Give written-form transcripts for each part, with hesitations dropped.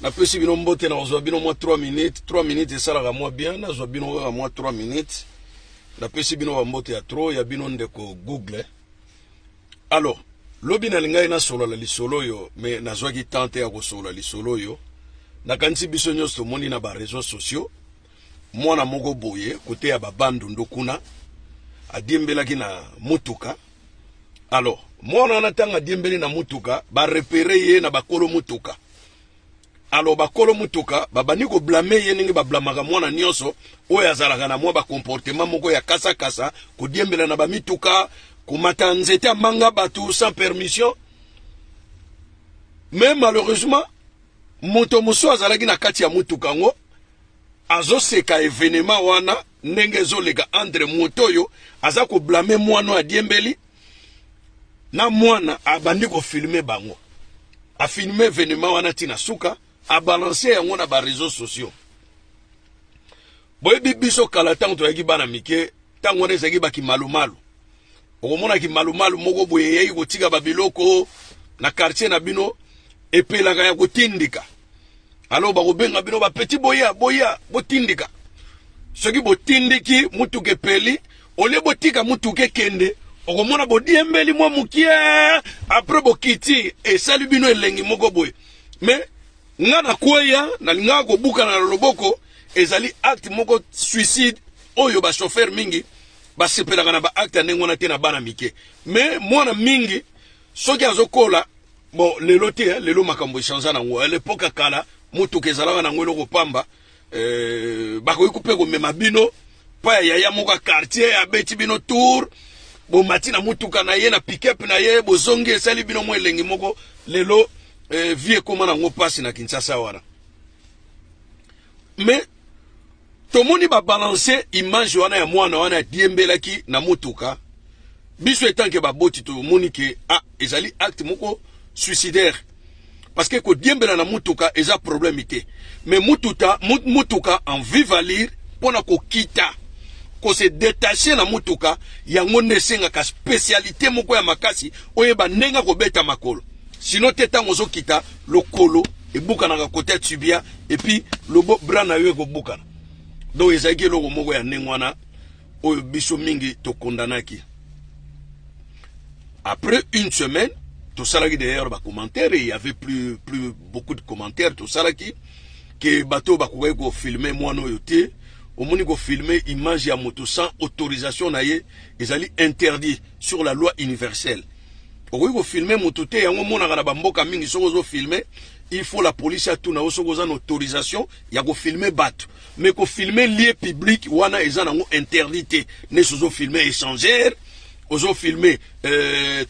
Na pesi bino mbote na ozwa bino moi 3 minutes, 3 minutes et ça la moi bien, na zwa bino à moi 3 minutes. Na pesi bino ba mbote ya trop, ya bino ndeko Google. Alors, lobi na lingai na solo la lisolo yo, mais na zwa ki tante ya ko solo la lisolo yo. Na kanti biso nyonso moni na ba réseaux sociaux. Mwana moko boye côté ya ba bandu ndokuna adiembelaki na mutuka. Alors, mwana na tanga diembeli na mutuka, ba repérer ye na bakolo mutuka. Alors bakolo mutuka babani ko blâmer ye ningi ba blamaka mwana nyonso oyo azalaka na mwa ba comportement moko ya kasa kasa ko diembela na ba mituka ko mata nzete manga batu sans permission. Mais malheureusement moto muso azalaki na kati ya mutuka ngo azo seka événement wana ndenge zolega entre moto yo aza ko blâmer mwana a diembeli na mwana abandi ko filmer bango a filmer événement wana tina suka a balancer yango na ba réseaux sociaux. Boye bibiso kala tango to yaki bana mike tango ne zaki ba ki malumalu okomona ki malumalu moko boye yeyi ko tika ba biloko na quartier na bino epelaka ya kotindika. Alors ba ko benga bino ba petit boya botindika soki botindiki mutuke peli ole botika mutuke kende okomona bodiembeli mwa mukie après bokiti e sali bino elengi moko boye. Mais nga na kweya na linga ko buka na loboko ezali acte moko suicide oyo ba chauffeur mingi ba sepelaka na ba acte ndengona te na bana mike. Mais mwana mingi soki azokola bon lelo te lelo makambo chanza na ngo à l'époque kala mutuka ezalaka na ngwelo ko pamba ba ko ikupe ko mema bino pa ya moko quartier ya beti bino tour bo matina mutuka na ye na pick-up na ye bozongi esali bino mwa elengi moko lelo vie koma na ngo pasi na Kinshasa wana. Mais tomoni ba balancer image wana ya mwana wana diembelaki na mutuka biso etanke ba boti to moni ke ezali acte moko suicidaire parce que ko diembela na mutuka eza problème ité. Mais mutuka en vive lire pona ko kita ko se détacher na mutuka yango nesenga ka spécialité moko ya makasi oyeba nenga ko beta makolo. Sinon tetango zo kita lokolo e bukana ka côté tibia et puis le brana yo ko bukana. Donc ezaki loko moko ya nengwana oyo biso mingi to kondanaki. Après une semaine, tout ça là qui d'ailleurs ba commentaire et il y avait plus beaucoup de commentaires tout ça là qui que bateau ba ko filmer moi no yote au moni ko filmer image ya moto sans autorisation na ye ezali interdit sur la loi universelle. Ko filmer moto te yango mona kana ba mboka mingi soko zo filmer il faut la police a tout na soko za autorisation ya ko filmer bateau mais ko filmer lieu public wana ezana ngo interdit ne sozo filmer échangeur ozo filmer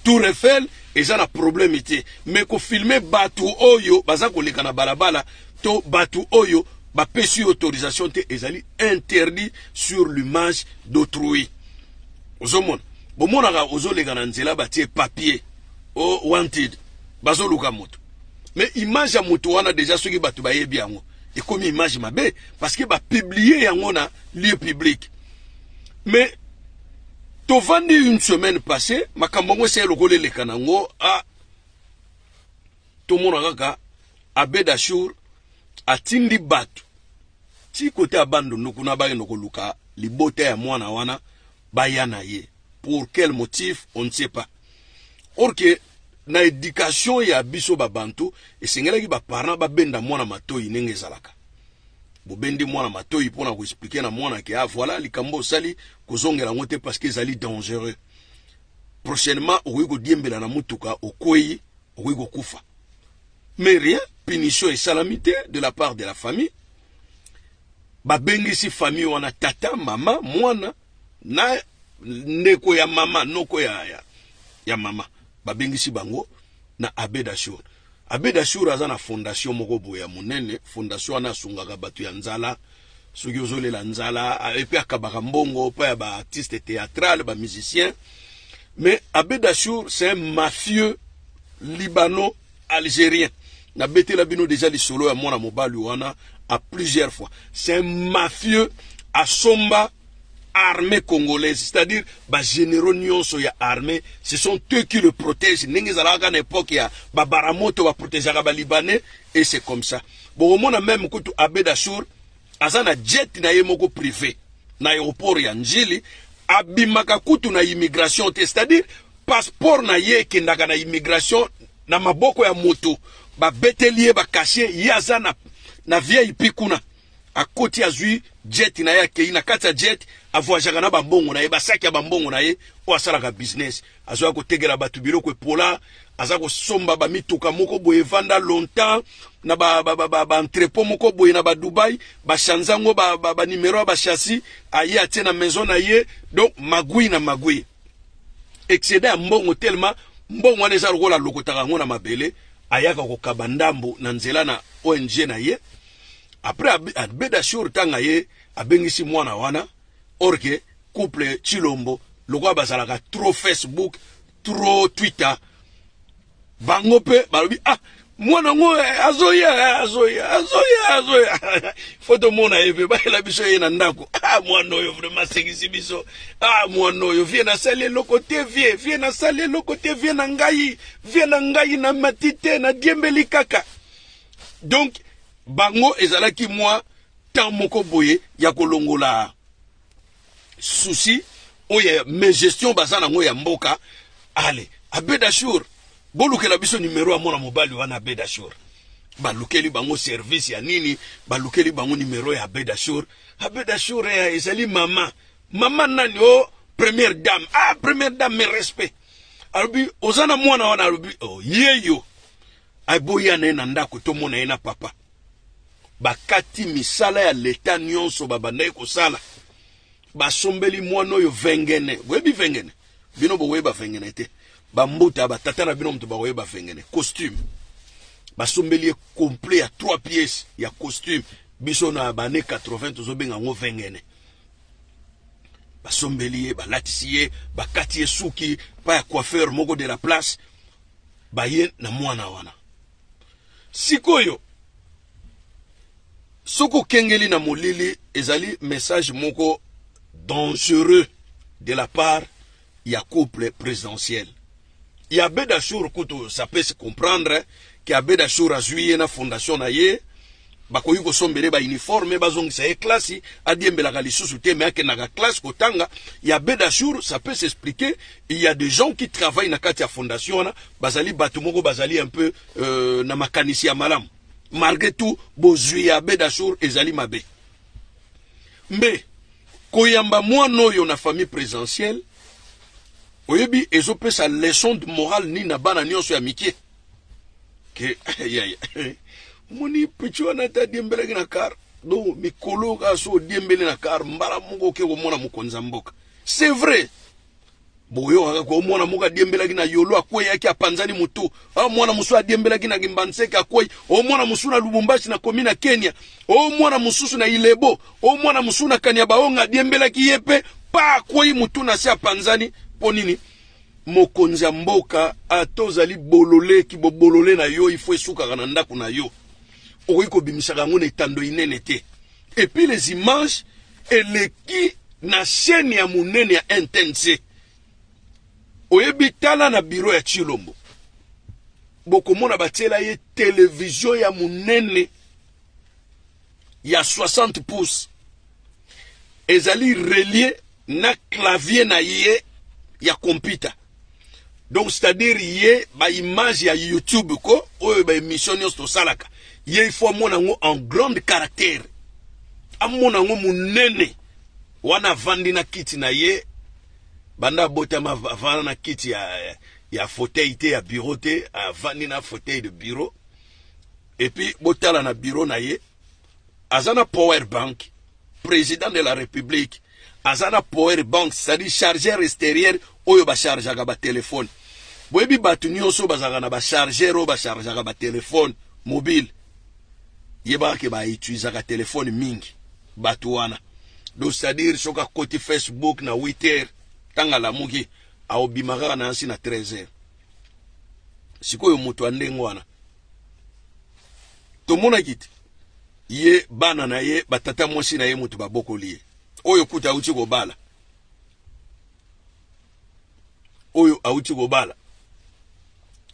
Tour Eiffel ezana problème ité mais ko filmer bateau oyo baza ko leka na balabala to bateau oyo ba pesi autorisation te ezali interdit sur l'image d'autrui. Ozomona bomona ka ozo leka na nzela batie papier o wanted bazo luka moto mais image ya moto wana déjà soki batu ba yebi yango et comme image mabe parce que ba publier yango na lieu public. Mais to vandi une semaine passée makambo ngo se lokole leka nango to mona kaka Abedashur atindi batu ti kote abando nokuna ba no koluka libota ya mwana wana bayana ye. Pour quel motif on ne sait pas. Or que na éducation ya biso babantu esengela ki ba parents ba benda mwana matoyi nenge zalaka. Bo bendi mwana matoyi pona ko expliquer na mwana ke voilà likambo sali kozongela ngote parce que zali dangereux. Prochainement oiko diembela na mutuka okoyi oiko kufa. Mais rien, punition et salamité de la part de la famille. Ba bengi si famille wana tata mama mwana na ndeko ya mama noko ya mama babengisi bango na Abedashur. Abedashur aza na fondation moko boye ya munene, fondation ana sungaka batu ya nzala soki ozolela nzala et puis akabaka mbongo pa ya ba artiste théâtral ba musicien. Mais Abedashur c'est un mafieux libano-algérien. Na betela bino déjà li solo ya mona mobali wana à plusieurs fois. C'est un mafieux à somba armée congolaise, c'est-à-dire ba généraux nyonso ya armée, ce sont eux qui le protègent. Nengi zalaka na époque ya ba baramoto ba protéger ba libanais et c'est comme ça. bokomona même kutu Abedashour aza na jet na ye moko privé na aéroport ya Njili abimaka kutu na immigration te, c'est-à-dire passeport na ye kendaka na immigration na maboko ya moto ba betelie ba caché ye aza na VIP kuna akoti azui jet na ye ke ina kata jet avoyagaka na bambongo na ye basaki ya bambongo na ye o asalaka business azoya kotegela batu biloko epola aza kosomba ba mituka moko boye vanda longtemps na ba entrepôt moko boye na ba Dubai ba shanzango ba numéro ba chassis aye atie na maison na ye. Donc magui na magui excédé mbongo tellement mbongo wana eza lokola lokotaka ngo na mabele ayaka kokaba ndambo na nzela na ONG na ye. Après Abedashour tanga ye abengisi mwana wana orke couple Chilombo lokwa bazalaka trop Facebook trop Twitter bango pe balobi mwana ngo azoya photo mona eve ba la biso ye na ndako mwana oyo vraiment sekisi biso mwana oyo vie na sale lokote vie na sale lokote vie na ngai na matite na diembeli kaka. Donc bango ezalaki moi tant moko boye ya kolongola souci oya mes gestion bazana ngo ya mboka. Ale Abedashour bolukela biso numéro ya mwana mobali wana Abedashour balukeli bango service ya nini balukeli bango numéro ya Abedashour ya ezali mama nani première dame première dame mes respect alubi ozana mwana wana alubi yeyo aboya na ndako to mona ena papa bakati misala ya leta nyonso babandai kosala basombeli mwana oyo vengene webi vengene bino bo weba vengene te bambuta batata na bino mtu ba weba vengene costume basombeli complet ya 3 pièces ya costume biso na bane 80 tozobenga ngo vengene basombeli balatisi bakati suki pa ya coiffeur moko de la place baye na mwana wana sikoyo soko kengeli na molili ezali message moko dangereux de la part ya couple présidentiel. Ya Abedashour kuto ça peut se comprendre que Abedashour a joué na fondation na ye bakoyi ko sombele ba uniforme bazongisa ye classe adiembela lisusu te mais na classe kotanga ya Abedashour ça peut s'expliquer. Il y a des gens qui travaillent na kati ya fondation na bazali batu moko bazali un peu na makanisi ya malamu. Malgré tout bozui ya Abedashour ezali mabe mbe koyamba mwana oyo na famille présidentielle oyebi ezopesa leçon de morale ni na bana nyonso ya mikie ke moni pichwa na ta diembele na kar do mikolo ka so diembele na kar mbara mungo ke ko mona mukonza mboka. C'est vrai boyo ko mona muka diembele na yolo akoy yake apanzani mutu mwana musu adiembele na gimbanseka akoy mwana musu na Lubumbashi na komina Kenya mwana mususu na Ilebo mwana musu na Kanyabaonga diembele ki yepe pa akoy mutu na sia panzani ponini mokonzi ya mboka atozali bolole ki bobolole na yo il faut esuka na ndako na yo oiko bimisaka ngone tando inene te. Et puis les images eleki na chaîne ya munene ya NTNC oyebi tala na bureau ya Chilombo bokomona batela ye télévision ya munene ya 60 pouces ezali relié na clavier na ye ya computer. Donc c'est-à-dire ye ba image ya YouTube ko oyo ba émission nyonso salaka ye il faut mona ngo en grande caractère amona ngo munene wana vandi na kiti na ye banda botama vana na kiti ya fauteuil te ya bureau te vandi na fauteuil de bureau. Et puis botala na bureau na ye azana power bank président de la République azana power bank c'est-à-dire chargeur extérieur oyo ba chargeaka ba téléphone boyebi batu nyonso bazaka na ba chargeur oyo ba chargeaka ba téléphone mobile yeba ke ba utilisaka téléphone mingi batu wana. Donc c'est-à-dire soka côté Facebook na 8h tanga la mugi aobimaka na ansi na 13h sikoyo mutu andengo wana tomona kiti ye bana na ye batata mwasi na ye mutu babokoli oyo kuta uchi kobala oyo auti kobala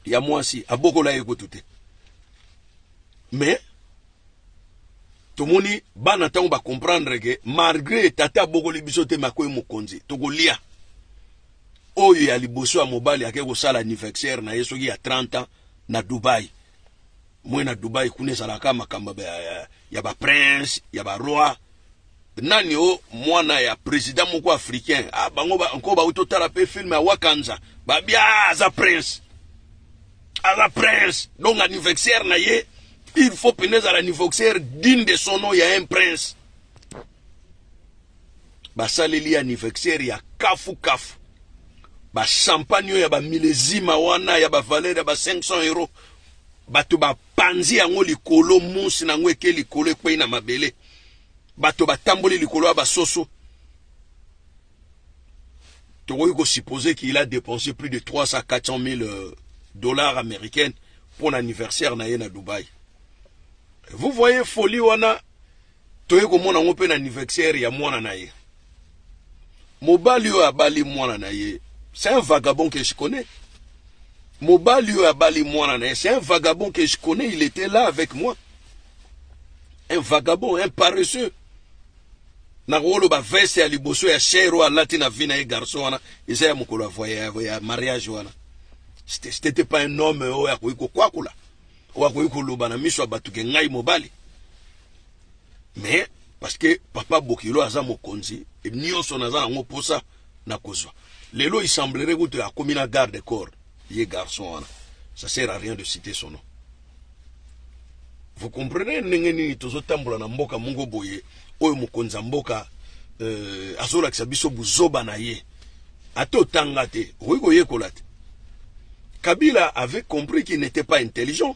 ya mwasi abokola ye kutute mais tomoni bana tango ba comprendre que malgré tata bokoli biso te makoy mokonzi tokolia oyo ya liboso ya mobali ake kosala anniversaire na ye soki ya 30 ans na Dubai. Moi na Dubai kuna ezalaka makambo ya ba prince ya ba roi nani o mwana ya président moko africain bango ba encore ba utotala pe film ya Wakanza ba bia aza prince donc anniversaire na ye il faut penez à l'anniversaire digne de son nom, il y a un prince. Basaleli anniversaire ya kafu. Ba champagne ya ba millésima wana ya ba valeur ya ba 500 euros. Bato ba panzi yango likolo musi nango eke likolo ekwe na mabele. Bato ba tamboli likolo ya ba soso. Tokoki ko supposer qu'il a dépensé plus de 300-400 000 dollars américains pour l'anniversaire na ye na Dubaï. Vous voyez folie wana toye ko mona ngope na anniversaire ya mwana na ye. Mobali yo abali mwana na ye. C'est un vagabond que je connais. Mobali yo abali mwana na ye, c'est un vagabond que je connais, il était là avec moi. Un vagabond, un paresseux. Na rolo ba veste ya liboso ya shero alati na vina ye garçon wana, isa ya mukolo ya mariage wana. C'était pas un homme oya ko kwakula. Mais parce que papa Bokilo aza mokonzi et nyonso naza ngo posa na kozwa. Lelo il semblerait que tu as commis la garde corps. Ye garçon wana. Ça sert à rien de citer son nom. Vous comprenez nengeni tozo tambola na mboka mongo boye oyo mokonza mboka azola kisabiso buzoba na ye. Ato tangate, oyo yekolate. Kabila avait compris qu'il n'était pas intelligent.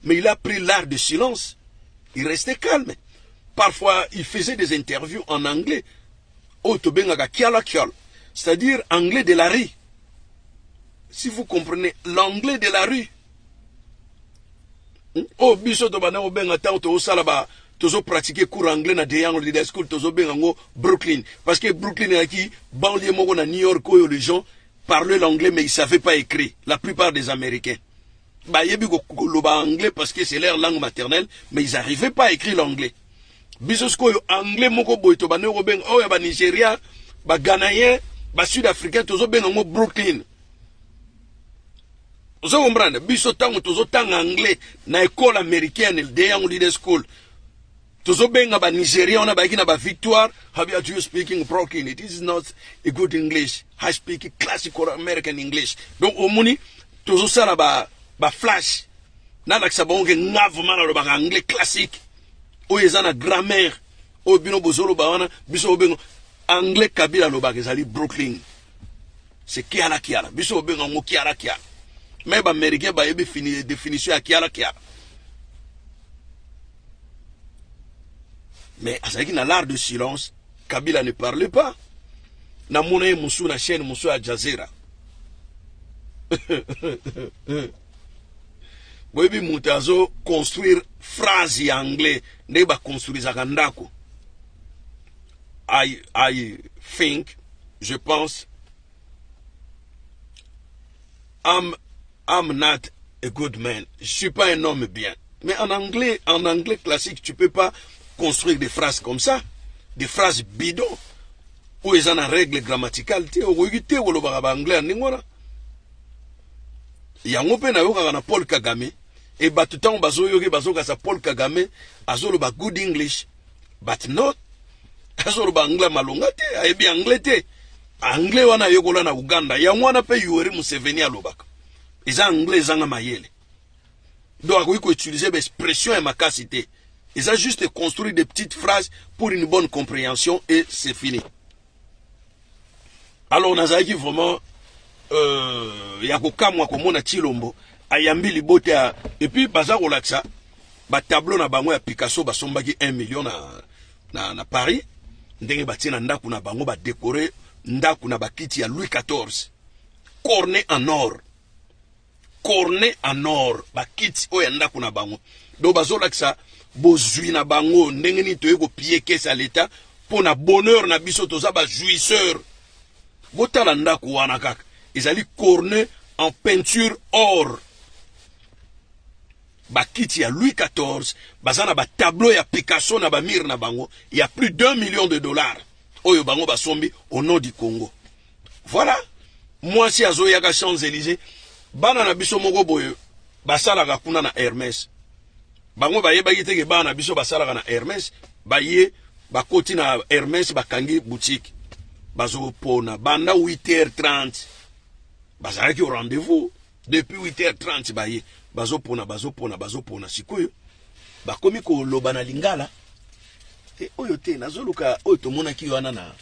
Mais il a pris l'art de silence. Il restait calme. Parfois, il faisait des interviews en anglais. C'est-à-dire anglais de la rue. Si vous comprenez, l'anglais de la rue. Oh, biso to bana obenga tanto to salaba tozo pratiquer cours anglais na Deyango Leader School tozo benga ngo Brooklyn parce que Brooklyn est qui banlieue moko na New York où les gens parlaient l'anglais mais ils savaient pas écrire. La plupart des Américains. Bah yebi ko loba anglais parce que c'est leur langue maternelle mais ils arrivaient pas à écrire l'anglais. Biso sko anglais moko boy to bana ko benga oh ya ba Nigeria, ba Ghanéen, ba Sud-Africain tozo benga ngo Brooklyn. Vous comprenez? Biso tango tozo tanga anglais na école américaine de Young Leader School. Tozo benga ba Nigeria on a ba kina ba Victoire. How are you speaking broken? It is not a good English. I speak classical American English. Donc au moni tozo sala ba flash. Na la sabonge ngavo mana lo ba anglais classique. O ezana grammaire. O bino bozolo ba wana biso bengo anglais kabila lo ba ezali Brooklyn. C'est kiala. Biso bengo ngo kiala. Mais les Américains ont définition à Kiara. Mais dans l'art de silence, Kabila ne parlait pas. Na mona musu na chaîne musu à Jazeera. Boyebi mutazo construire phrase en anglais, ne ba construire zakandako. I think, je pense, I'm not a good man. Je suis pas un homme bien. Mais en anglais classique, tu peux pas construire des phrases comme ça. Des phrases bidons. Où ils ont une règle grammaticale. Il y a un peu de Paul Kagame. Et tout le temps, Paul Kagame, azolo ba good English. But not. Azolo ba anglais malongate. Ayebi anglais te. Anglais wana yogola na Uganda. Ya mwana pe Yoweri Museveni alobaka. Les anglais zanga mayele. Donc il faut utiliser l'expression et ma capacité. Ils ont juste construit des petites phrases pour une bonne compréhension et c'est fini. Alors on a dit vraiment yakokamwa komona Chilombo ayambi libote et puis baza relaxa ba tableau na bango ya Picasso basombaki 1 million na Paris ndenge batina ndaku na bango ba décorer ndaku na bakiti ya Louis XIV corné en or. Corné en or, ba kiti oyanda kuna bango. Do bazola kisa bozui na bango ndenge ni toyeko pied kesa l'état pour na bonheur na biso toza ba jouisseur. Botala ndaku wana kaka. Ezali corné en peinture or. bakiti ya Louis XIV, bazana ba tableau ya Picasso na ba mire na bango, il y a plus d'1 million de dollars. Oyo bango basombi au nom du Congo. Voilà. Moi si azoyaka Champs-Élysées, bana na biso moko boye basalaka kuna na Hermès. Bango bayebaki teke bana na biso basalaka na Hermès, baye bakoti na Hermès bakangi boutique. Bazo pona banda 8h30. Bazalaki au rendez-vous depuis 8h30 baye. Bazo pona sikoyo. Bakomi ko loba na lingala. E oyo te nazoluka oyo to monaki wana na.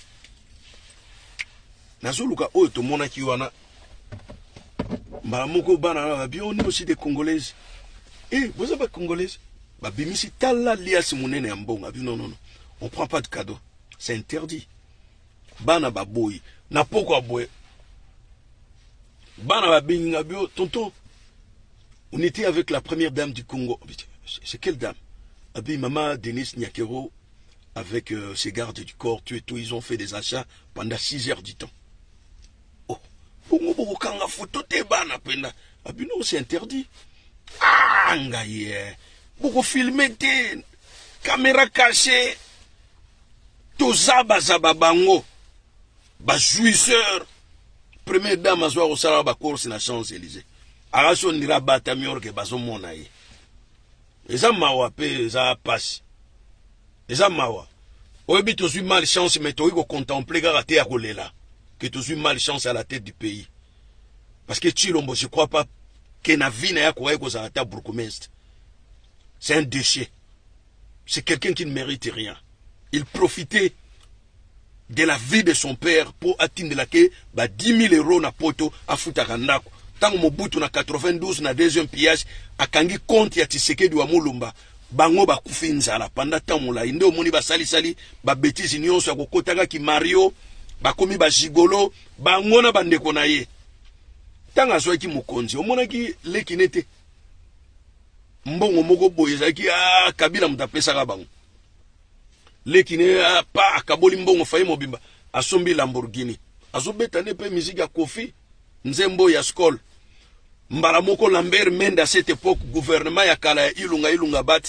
Nazoluka oyo to monaki wana. Mbaramoko bana na bioni aussi des Congolaises. Eh, vous avez Congolaises? Bah bimisi tala lias munene ambonga. Non. On prend pas de cadeau. C'est interdit. Bana baboy. Na pourquoi boy? Bana babinga bio tonton. On était avec la première dame du Congo. C'est quelle dame? Abi maman Denis Nyakero avec ses gardes du corps, tout et tout, ils ont fait des achats pendant 6 heures du temps. Oh, kanga photo te bana penda. Abi non, c'est interdit. Ah, ngaye. Beaucoup filmer te caméra cachée. Tozaba zababango. Ba jouisseur. Première dame à soir au salon ba course na Champs-Élysées. Araso nira bata mior ke bazo mona ye. Eza mawa pe eza passe. Eza mawa. Oyebi tozui malchance mais toi ko contempler garate ya kolela que tozui malchance à la tête du pays. Parce que Tshilombo je crois pas que na vie na ya ko za ta bourgmestre. C'est un déchet. C'est quelqu'un qui ne mérite rien. Il profitait de la vie de son père pour atteindre la ke ba 10 000 euros na poto afutaka ndako. Tango Mobutu na 92 na deuxième pillage akangi compte ya Tshisekedi wa Mulumba bango bakufi nzala pendant temps molai nde omoni basali ba bêtise nyonso ya kokotaka ki Mario bakomi ba gigolo bango na bandeko na ye tanga azwaki mokonzi omonaki lekinete mbongo moko boye ezalaki Kabila mutapesaka bango lekine pa akaboli mbongo faye mobimba asombi Lamborghini azobeta ne pe musique ya Kofi Nzembo ya Skol Mbala moko Lambert Mende à cette époque gouvernement ya kala ilunga bat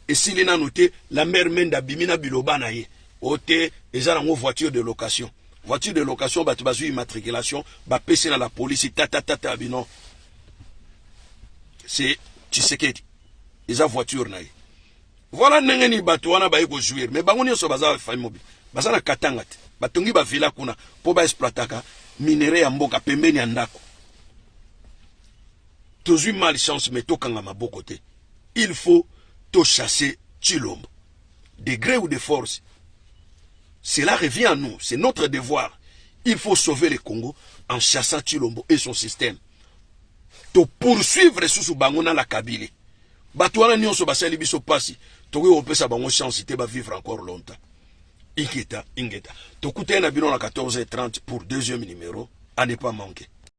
et s'il n'a noté Lambert Mende bimina biloba na ye ote ezala ngo voiture de location batu bazu immatriculation ba pese na la police tata bino c'est Tshisekedi eza voiture na ye voilà nengeni batu wana ba yeko jouir mais bango nyoso baza fa mobile baza na katanga te batongi ba villa kuna po ba exploitaka minere ya mboka pembeni ya ndako. Tozui malchance mais tokanga maboko te. Il faut to chasser Tshilombo. De gré ou de force. Cela revient à nous, c'est notre devoir. Il faut sauver le Congo en chassant Tshilombo et son système. To poursuivre sous bangona la Kabylie. Batouana nyonso basali biso pasi. Toki opesa bango chance te ba vivre encore longtemps. Ingeta. Tokutena bino na 14h30 pour deuxième numéro. À ne pas manquer.